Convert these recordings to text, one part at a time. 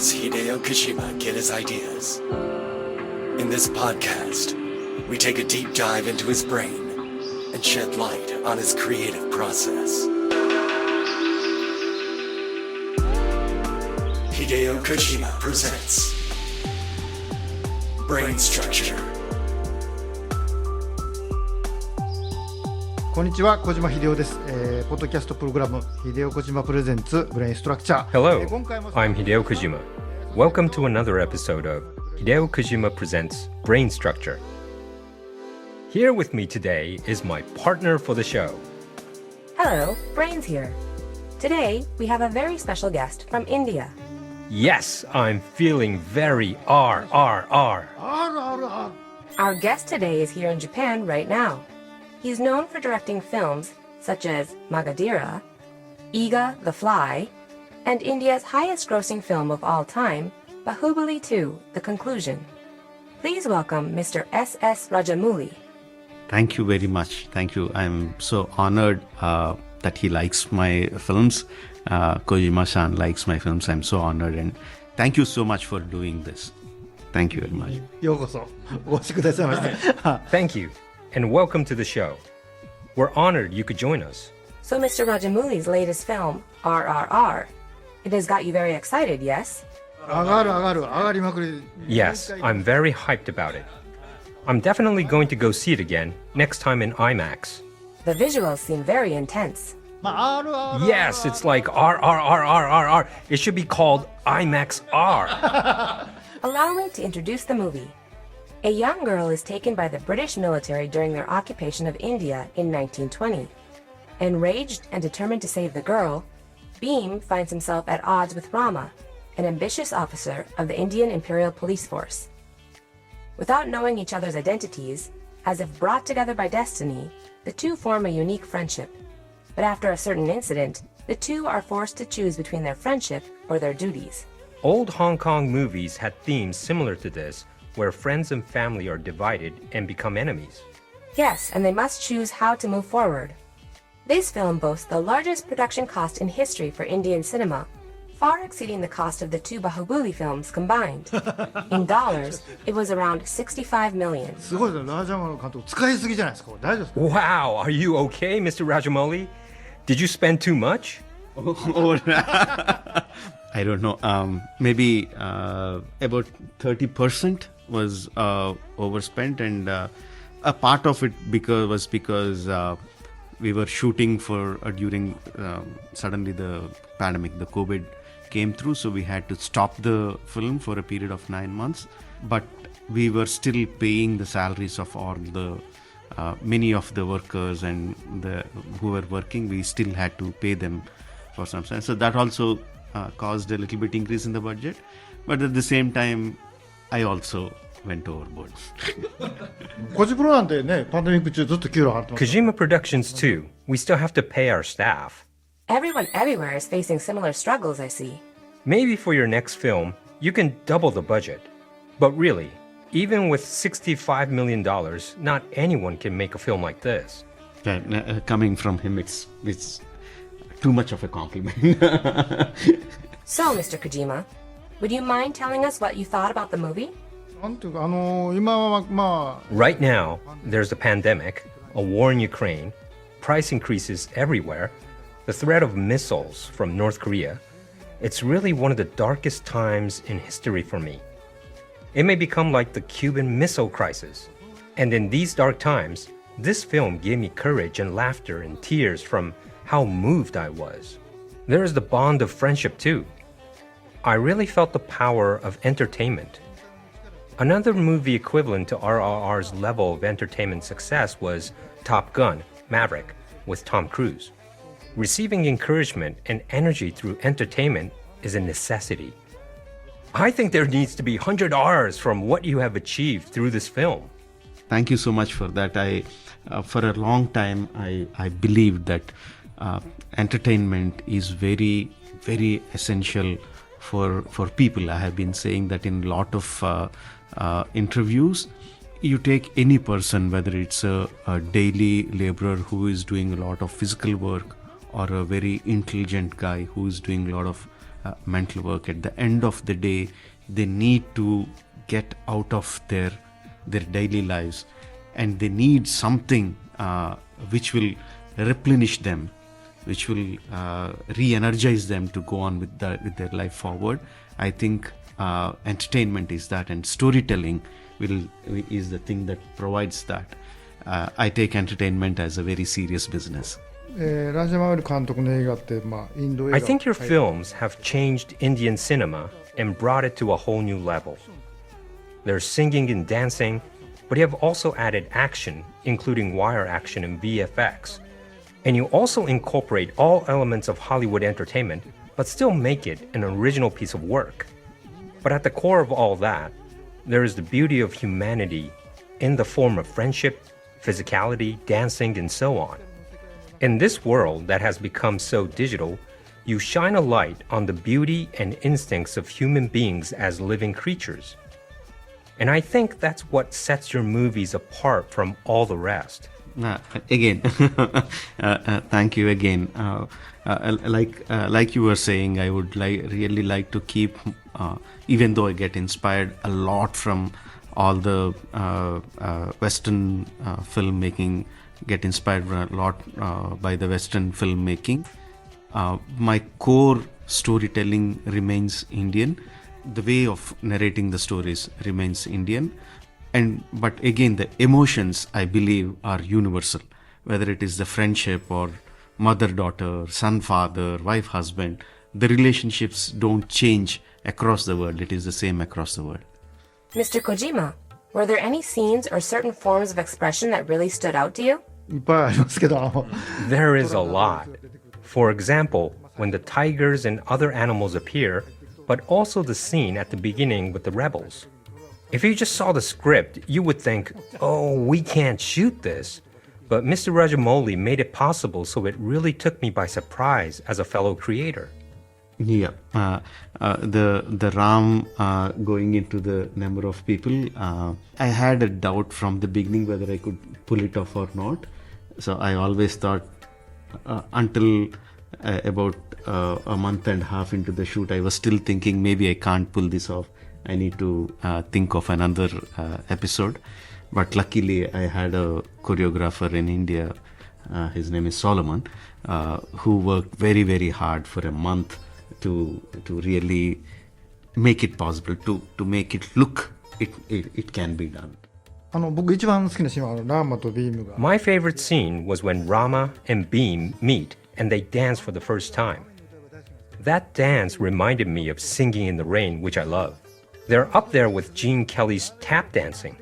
does Hideo Kojima get his ideas? In this podcast, we take a deep dive into his brain and shed light on his creative process. Hideo Kojima presents Brain Structure. こんにちは、小島秀夫です。ポッドキャストプログラムHideo Kojima Presents Brain Structure. Hello, I'm Hideo Kojima. Welcome to another episode of Hideo Kojima Presents Brain Structure. Here with me today is my partner for the show. Hello, Brains here. Today, we have a very special guest from India. Yes, I'm feeling very RRR. Our guest today is here in Japan right now. He's known for directing films such as Magadira, Iga the Fly, and India's highest-grossing film of all time, Bahubali 2, The Conclusion. Please welcome Mr. S.S. Rajamouli. Thank you very much. Thank you. I'm so honored that he likes my films. Kojima-san likes my films. I'm so honored, and thank you so much for doing this. Thank you very much. ようこそお越しくださいました。Thank you, and welcome to the show. We're honored you could join us. So Mr. Rajamouli's latest film, RRR, it has got you very excited, yes? 上がりまくり。Yes, I'm very hyped about it. I'm definitely going to go see it again, next time in IMAX. The visuals seem very intense. Yes, it's like RRRRRR. It should be called IMAX R. Allow me to introduce the movie. A young girl is taken by the British military during their occupation of India in 1920. Enraged and determined to save the girl, Bheem finds himself at odds with Rama, an ambitious officer of the Indian Imperial Police Force. Without knowing each other's identities, as if brought together by destiny, the two form a unique friendship. But after a certain incident, the two are forced to choose between their friendship or their duties. Old Hong Kong movies had themes similar to this, where friends and family are divided and become enemies. Yes, and they must choose how to move forward. This film boasts the largest production cost in history for Indian cinema, far exceeding the cost of the two Bahubali films combined. In dollars, it was around $65 million. すごいですね、ラジャモリ監督使いすぎじゃないですか。大丈夫ですか？ Wow, are you okay, Mr. Rajamouli? Did you spend too much? I don't know. Maybe about 30% was overspent, and a part of it was because we were shooting for during suddenly the pandemic, the COVID came through, so we had to stop the film for a period of 9 months. But we were still paying the salaries of all the many of the workers and who were working. We still had to pay them for some time. So that also caused a little bit increase in the budget. But at the same time, I also went overboard. コジプロなんてね、パンデミック中ずっと給料払ってます。 Kojima Productions too. We still have to pay our staff. Everyone everywhere is facing similar struggles, I see. Maybe for your next film, you can double the budget. But really, even with $65 million, not anyone can make a film like this. Coming from him, it's too much of a compliment. So, Mr. Kojima, would you mind telling us what you thought about the movie? なんていうか、今はまあ Right now, there's a pandemic, a war in Ukraine, price increases everywhere, the threat of missiles from North Korea. It's really one of the darkest times in history for me. It may become like the Cuban Missile Crisis. And in these dark times, this film gave me courage and laughter and tears from how moved I was. There is the bond of friendship too. I really felt the power of entertainment. Another movie equivalent to RRR's level of entertainment success was Top Gun: Maverick with Tom Cruise. Receiving encouragement and energy through entertainment is a necessity. I think there needs to be 100 R's from what you have achieved through this film. Thank you so much for that. For a long time, I believed that entertainment is very, very essential for people. I have been saying that in a lot of interviews. You take any person, whether it's a daily laborer who is doing a lot of physical work or a very intelligent guy who is doing a lot of mental work. At the end of the day, they need to get out of their daily lives, and they need something which will replenish them, which will re-energize them to go on with their life forward. I think entertainment is that, and storytelling is the thing that provides that. I take entertainment as a very serious business. ラジャマウリ監督の映画って、インド映画 I think your films have changed Indian cinema and brought it to a whole new level. There's singing and dancing, but you have also added action, including wire action and VFX. And you also incorporate all elements of Hollywood entertainment, but still make it an original piece of work. But at the core of all that, there is the beauty of humanity in the form of friendship, physicality, dancing, and so on. In this world that has become so digital, you shine a light on the beauty and instincts of human beings as living creatures. And I think that's what sets your movies apart from all the rest. Again, thank you again. Like you were saying, I would really like to keep, even though I get inspired a lot from all the Western filmmaking, get inspired a lot by the Western filmmaking. My core storytelling remains Indian. The way of narrating the stories remains Indian. But again, the emotions, I believe, are universal. Whether it is the friendship or mother-daughter, son-father, wife-husband, the relationships don't change across the world. It is the same across the world. Mr. Kojima, were there any scenes or certain forms of expression that really stood out to you? いっぱいありますけど There is a lot. For example, when the tigers and other animals appear, but also the scene at the beginning with the rebels. If you just saw the script, you would think, oh, we can't shoot this. But Mr. Rajamouli made it possible, so it really took me by surprise as a fellow creator. Yeah, the Ram going into the number of people, I had a doubt from the beginning whether I could pull it off or not. So I always thought until about a month and a half into the shoot, I was still thinking maybe I can't pull this off. I need to think of another episode. But luckily, I had a choreographer in India. His name is Solomon, who worked very, very hard for a month to really make it possible, to make it look it can be done. 僕一番好きなシーンはラーマとビームが My favorite scene was when Rama and Beam meet and they dance for the first time. That dance reminded me of Singing in the Rain, which I love. They're up there with Gene Kelly's tap dancing.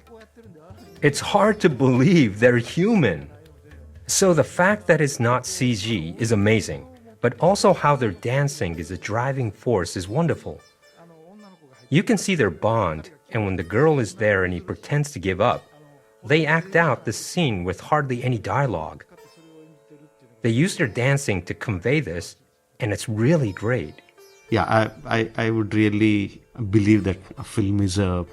It's hard to believe they're human. So the fact that it's not CG is amazing, but also how their dancing is a driving force is wonderful. You can see their bond, and when the girl is there and he pretends to give up, they act out the scene with hardly any dialogue. They use their dancing to convey this, and it's really great. Yeah, I would really believe that a film is a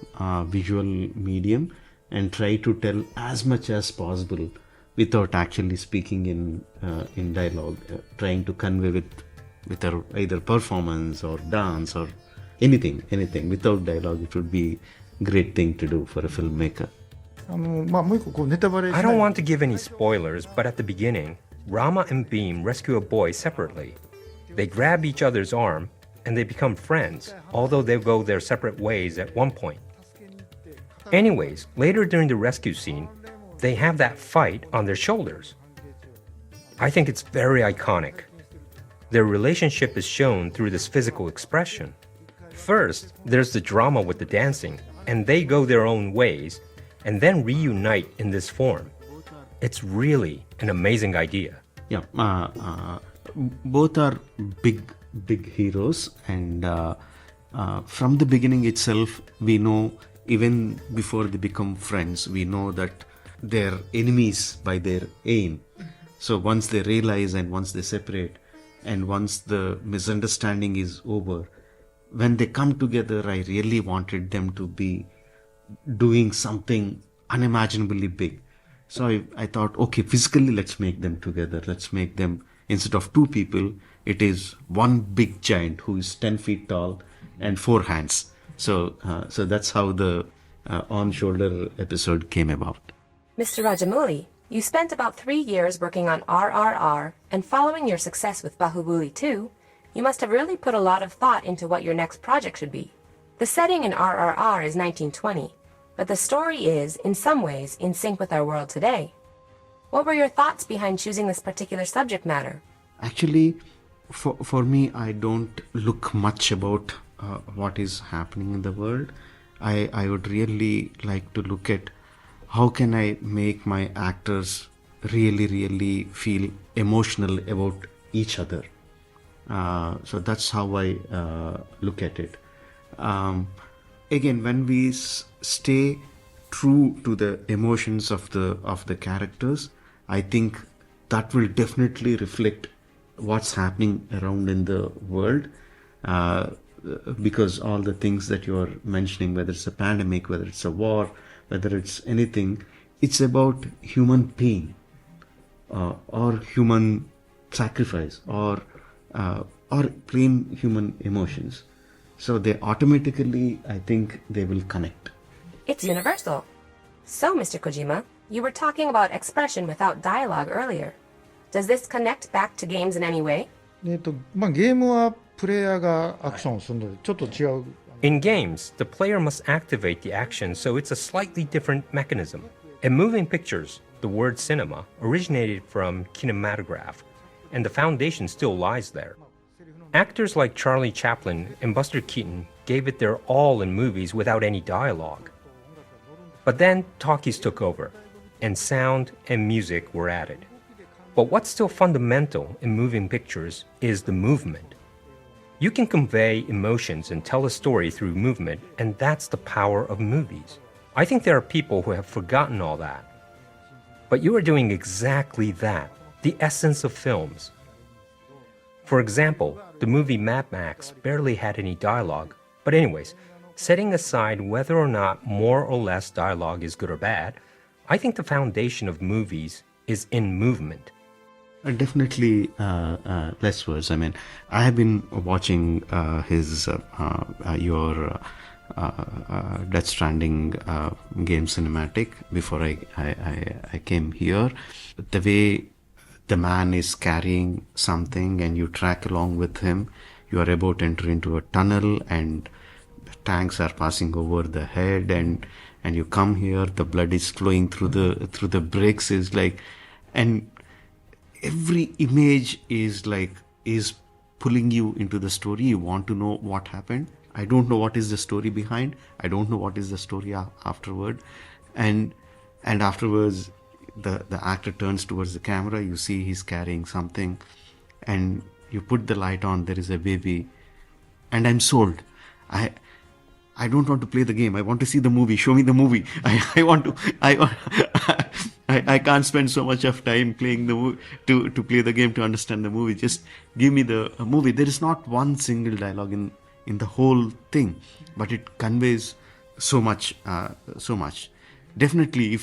visual medium and try to tell as much as possible without actually speaking in dialogue, trying to convey with either performance or dance or anything. Without dialogue, it would be a great thing to do for a filmmaker. もう一個こうネタバレしない I don't want to give any spoilers, but at the beginning, Rama and Beam rescue a boy separately. They grab each other's arm, and they become friends, although they go their separate ways at one point. Anyways, later during the rescue scene, they have that fight on their shoulders. I think it's very iconic. Their relationship is shown through this physical expression. First, there's the drama with the dancing, and they go their own ways, and then reunite in this form. It's really an amazing idea. Yeah, both are big heroes, and from the beginning itself, we know, even before they become friends, we know that they're enemies by their aim. So once they realize and once they separate and once the misunderstanding is over, when they come together, I really wanted them to be doing something unimaginably big. So I thought, okay, physically let's make them together. Let's make them instead of two people, it is one big giant who is 10 feet tall and four hands. So that's how the on-shoulder episode came about. Mr. Rajamouli, you spent about 3 years working on RRR, and following your success with Bahubali 2, you must have really put a lot of thought into what your next project should be. The setting in RRR is 1920, but the story is, in some ways, in sync with our world today. What were your thoughts behind choosing this particular subject matter? Actually, for me, I don't look much about what is happening in the world. I would really like to look at how can I make my actors really feel emotional about each other. So that's how I look at it. Again, when we stay true to the emotions of the characters, I think that will definitely reflect what's happening around in the world. Because all the things that you're mentioning, whether it's a pandemic, whether it's a war, whether it's anything, it's about human pain or human sacrifice or plain human emotions. So they automatically, I think, they will connect. It's universal. So, Mr. Kojima, you were talking about expression without dialogue earlier. Does this connect back to games in any way? ゲームはプレイヤーがアクションをするのでちょっと違う。 In games, the player must activate the action, so it's a slightly different mechanism. In moving pictures, the word cinema originated from kinematograph, and the foundation still lies there. Actors like Charlie Chaplin and Buster Keaton gave it their all in movies without any dialogue. But then talkies took over, and sound and music were added. But what's still fundamental in moving pictures is the movement. You can convey emotions and tell a story through movement, and that's the power of movies. I think there are people who have forgotten all that. But you are doing exactly that, the essence of films. For example, the movie Mad Max barely had any dialogue. But anyways, setting aside whether or not more or less dialogue is good or bad, I think the foundation of movies is in movement. Definitely less words. I mean, I have been watching your Death Stranding game cinematic before I came here. The way the man is carrying something and you track along with him, you are about to enter into a tunnel and tanks are passing over the head, and you come here, the blood is flowing through the bricks, is like, and every image is pulling you into the story. You want to know what happened. I don't know what is the story behind. I don't know what is the story afterward. And afterwards, the actor turns towards the camera. You see he's carrying something, and you put the light on. There is a baby, and I'm sold. I don't want to play the game. I want to see the movie. Show me the movie. I can't spend so much of time playing to play the game to understand the movie. Just give me the movie. There is not one single dialogue in the whole thing, but it conveys so much. Definitely,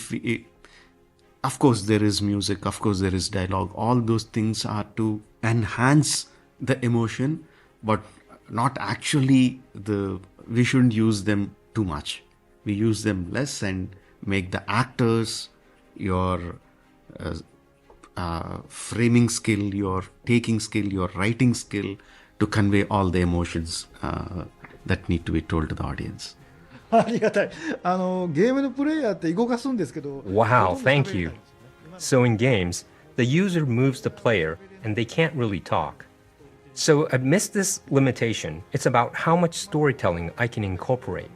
of course there is music, of course there is dialogue. All those things are to enhance the emotion, but not actually we shouldn't use them too much. We use them less and make the actors, your framing skill, your taking skill, your writing skill to convey all the emotions that need to be told to the audience. ありがたい。ゲームのプレイヤーって動かすんですけど。 Wow, thank you. So in games, the user moves the player and they can't really talk. So amidst this limitation, it's about how much storytelling I can incorporate.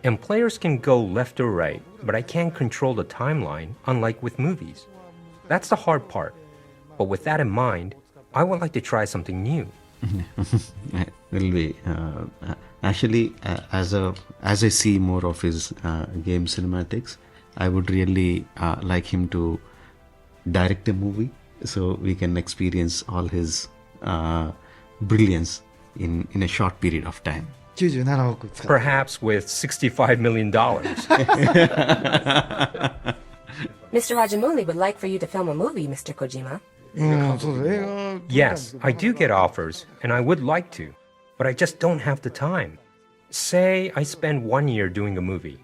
And players can go left or right, but I can't control the timeline, unlike with movies. That's the hard part. But with that in mind, I would like to try something new. Will be actually as I see more of his game cinematics, I would really like him to direct a movie so we can experience all his brilliance in a short period of time. 97億使って Perhaps with $65 million. Mr. Rajamouli would like for you to film a movie, Mr. Kojima. そうです映画 Yes, I do get offers, and I would like to, but I just don't have the time. Say I spend 1 year doing a movie.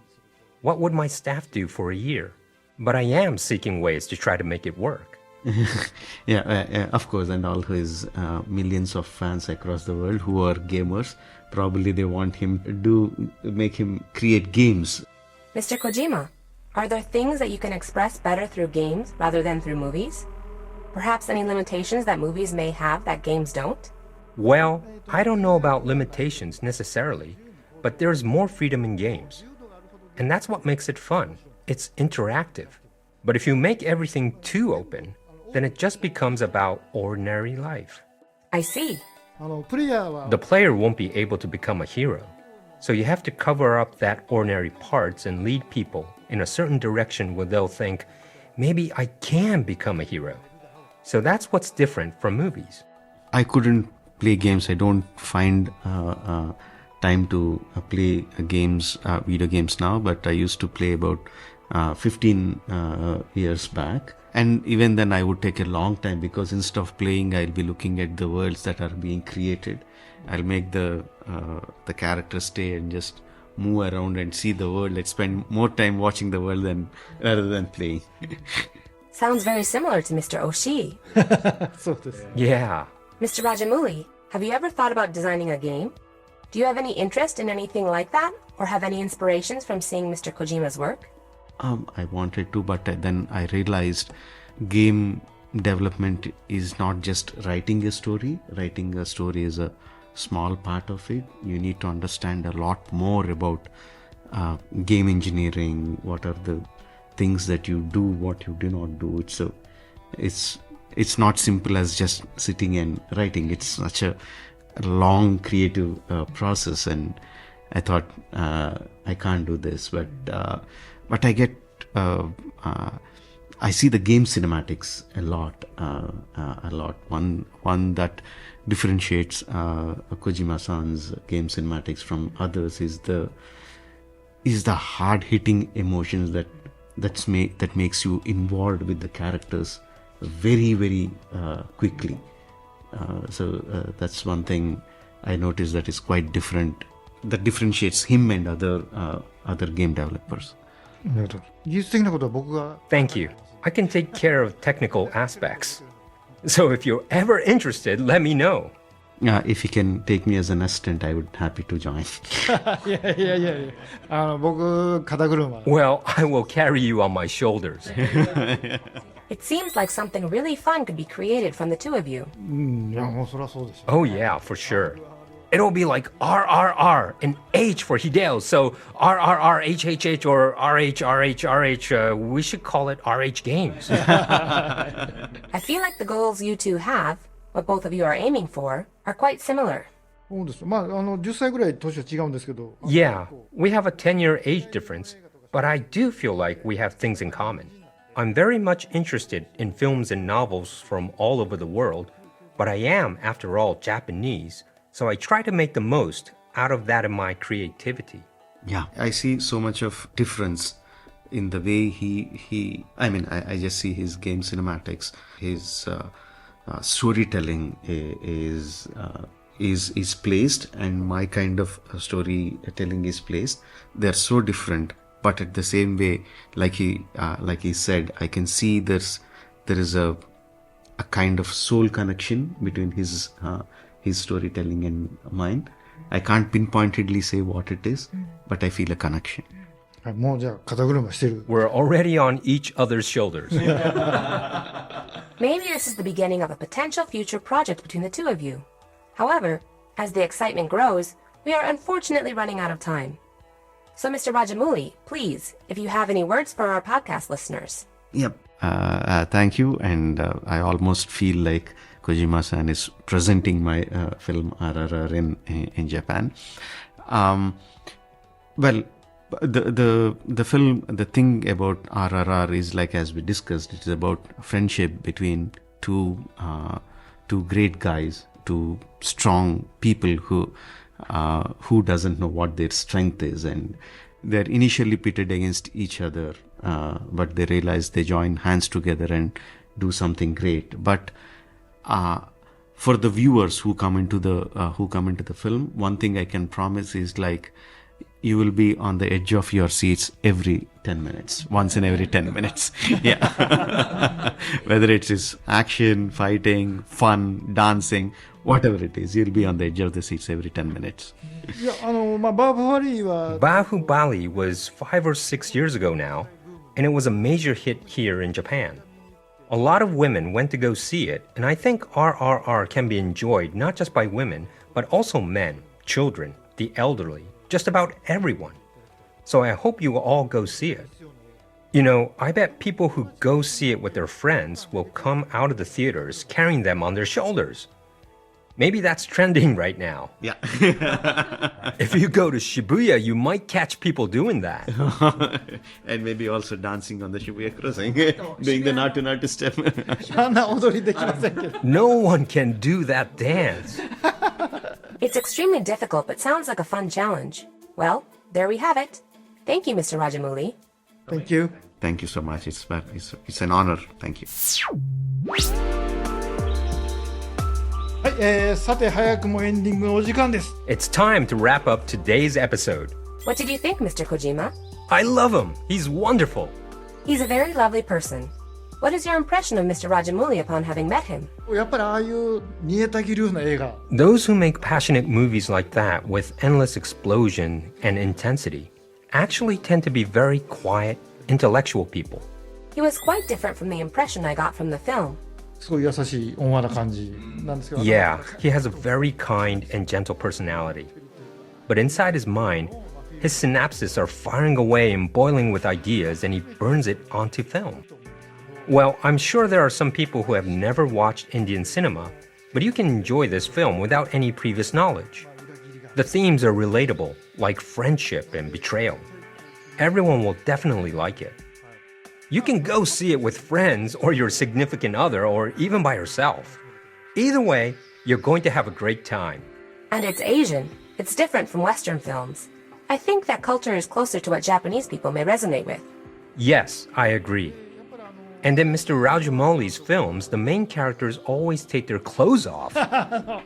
What would my staff do for a year? But I am seeking ways to try to make it work. Of course, and all his millions of fans across the world who are gamers, probably they want him to make him create games. Mr. Kojima, are there things that you can express better through games rather than through movies? Perhaps any limitations that movies may have that games don't? Well, I don't know about limitations necessarily, but there's more freedom in games. And that's what makes it fun. It's interactive. But if you make everything too open, then it just becomes about ordinary life. I see. プレイヤーは The player won't be able to become a hero. So you have to cover up that ordinary parts and lead people in a certain direction where they'll think, maybe I can become a hero. So that's what's different from movies. I couldn't play games. I don't find time to play games, video games now, but I used to play about 15 years back. And even then I would take a long time because instead of playing, I'll be looking at the worlds that are being created. I'll make the characters stay and just move around and see the world. I'd spend more time watching the world rather than playing. Sounds very similar to Mr. Oshii. そうです Yeah. Mr. Rajamouli, have you ever thought about designing a game? Do you have any interest in anything like that? Or have any inspirations from seeing Mr. Kojima's work? I wanted to, but then I realized game development is not just writing a story. Writing a story is a small part of it. You need to understand a lot more about game engineering. What are the things that you do, what you do not do. So it's not simple as just sitting and writing. It's such a long creative process, and I thought I can't do this, but I get I see the game cinematics a lot. One that differentiates Kojima-san's game cinematics from others is the hard-hitting emotions that makes you involved with the characters very, very quickly. So that's one thing I noticed that is quite different. That differentiates him and other game developers. なるほど技術的なことは僕が Thank you. I can take care of technical aspects. So if you're ever interested, let me know. If you can take me as an assistant, I would happy to join. いやいや僕肩車 Well, I will carry you on my shoulders. It seems like something really fun could be created from the two of you. いやもうそりゃそうでしょ Oh yeah, for sure. It'll be like RRR and H for Hideo. So RRR, HHH, or RH. We should call it RH Games. I feel like the goals you two have, what both of you are aiming for, are quite similar. そうですまあ10歳ぐらい年は違うんですけど Yeah, we have a 10-year age difference, but I do feel like we have things in common. I'm very much interested in films and novels from all over the world, but I am, after all, Japanese, so I try to make the most out of that in my creativity. Yeah, I see so much of difference in the way I just see his game cinematics, his storytelling is placed, and my kind of storytelling is placed. They're so different, but at the same way, like he said, I can see there is a kind of soul connection between his storytelling and mine. I can't pinpointedly say what it is, but I feel a connection. はいもうじゃあ肩車してる We're already on each other's shoulders. Maybe this is the beginning of a potential future project between the two of you. However, as the excitement grows, we are unfortunately running out of time. So, Mr. Rajamouli, please, if you have any words for our podcast listeners. Yep. Thank you. And I almost feel like Kojima-san is presenting my film RRR in Japan. Well, the film, the thing about RRR is, like as we discussed, it is about friendship between two great guys, two strong people who doesn't know what their strength is, and they're initially pitted against each other, but they realize they join hands together and do something great. But for the viewers who come into the film, one thing I can promise is like you will be on the edge of your seats every 10 minutes, once in every 10 minutes. Yeah. Whether it is action, fighting, fun, dancing, whatever it is, you'll be on the edge of the seats every 10 minutes. いやバーフバリーは Bahubali was 5 or 6 years ago now, and it was a major hit here in Japan. A lot of women went to go see it, and I think RRR can be enjoyed not just by women, but also men, children, the elderly, just about everyone. So I hope you will all go see it. You know, I bet people who go see it with their friends will come out of the theaters carrying them on their shoulders. Maybe that's trending right now. Yeah. If you go to Shibuya, you might catch people doing that. And maybe also dancing on the Shibuya crossing, doing the natu step. あんな踊りできませんけど No one can do that dance. It's extremely difficult, but sounds like a fun challenge. Well, there we have it. Thank you, Mr. Rajamouli. Thank you. Thank you so much. It's an honor. Thank you. はい、さて早くもエンディングのお時間です It's time to wrap up today's episode. What did you think, Mr. Kojima? I love him. He's wonderful. He's a very lovely person. What is your impression of Mr. Rajamouli upon having met him? やっぱりああいう煮えたぎるような映画 Those who make passionate movies like that with endless explosion and intensity actually tend to be very quiet, intellectual people. He was quite different from the impression I got from the film. すごい優しい温和な感じなんですけど Yeah, he has a very kind and gentle personality. But inside his mind, his synapses are firing away and boiling with ideas, and he burns it onto film. Well, I'm sure there are some people who have never watched Indian cinema, but you can enjoy this film without any previous knowledge. The themes are relatable, like friendship and betrayal. Everyone will definitely like it. You can go see it with friends or your significant other or even by yourself. Either way, you're going to have a great time. And it's Asian. It's different from Western films. I think that culture is closer to what Japanese people may resonate with. Yes, I agree. And in Mr. Rajamouli's films, the main characters always take their clothes off.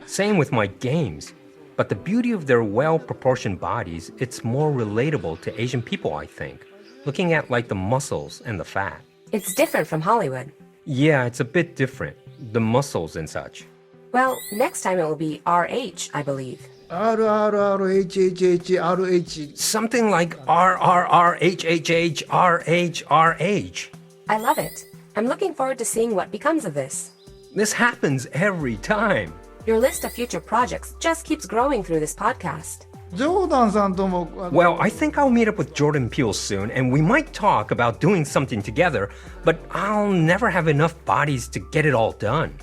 Same with my games. But the beauty of their well-proportioned bodies, it's more relatable to Asian people, I think. Looking at like the muscles and the fat. It's different from Hollywood. Yeah, it's a bit different. The muscles and such. Well, next time it will be RH, I believe. RRRHHHRH Something like RRRHHHRHRH. I love it. I'm looking forward to seeing what becomes of this. This happens every time. Your list of future projects just keeps growing through this podcast. ジョーダンさんとも Well, I think I'll meet up with Jordan Peele soon, and we might talk about doing something together, but I'll never have enough bodies to get it all done.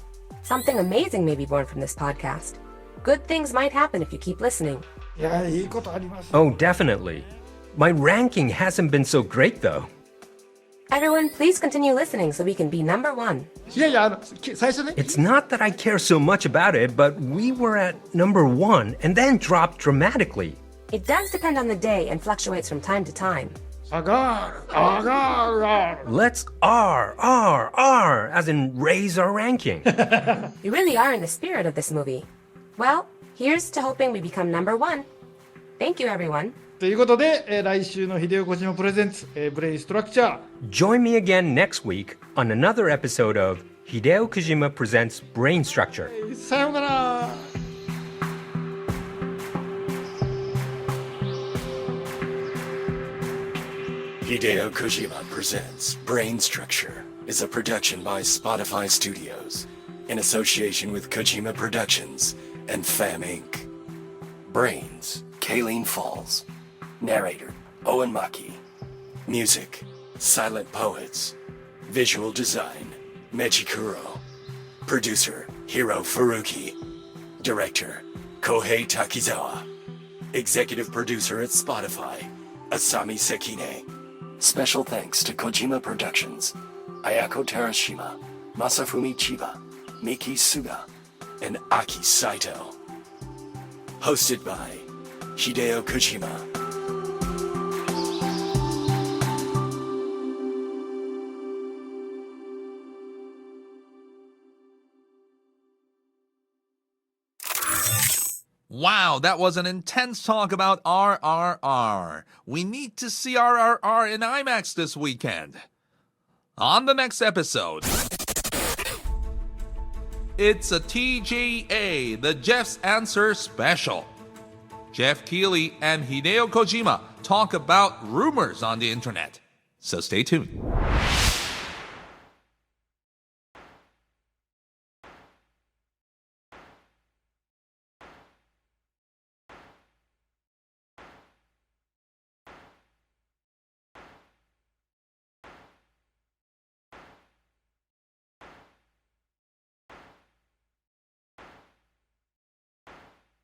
Something amazing may be born from this podcast. Good things might happen if you keep listening. いやいいことあります Oh, definitely. My ranking hasn't been so great, though. Everyone, please continue listening so we can be number one. いやいや最初ね It's not that I care so much about it, but we were at number 1 and then dropped dramatically. It does depend on the day and fluctuates from time to time. 上がる上がる Let's R, as in raise our ranking. You really are in the spirit of this movie. Well, here's to hoping we become number one. Thank you, everyone. ということで、来週の秀夫小島プレゼンツ、ブレインストラクチャー Join me again next week on another episode of Hideo Kojima Presents Brain Structure. さようなら Hideo Kojima Presents Brain Structure is a production by Spotify Studios in association with Kojima Productions and Fam Inc. Brains, Kayleen Falls. Narrator, Owen Maki. Music, Silent Poets. Visual design, Meiji Kuro. Producer, Hiro Furuki. Director, Kohei Takizawa. Executive producer at Spotify, Asami Sekine. Special thanks to Kojima Productions, Ayako Terashima, Masafumi Chiba, Miki Suga, and Aki Saito. Hosted by Hideo Kojima. Wow, that was an intense talk about RRR. We need to see RRR in IMAX this weekend. On the next episode, it's a TGA, the Jeff's Answer special. Jeff Keighley and Hideo Kojima talk about rumors on the internet. So stay tuned.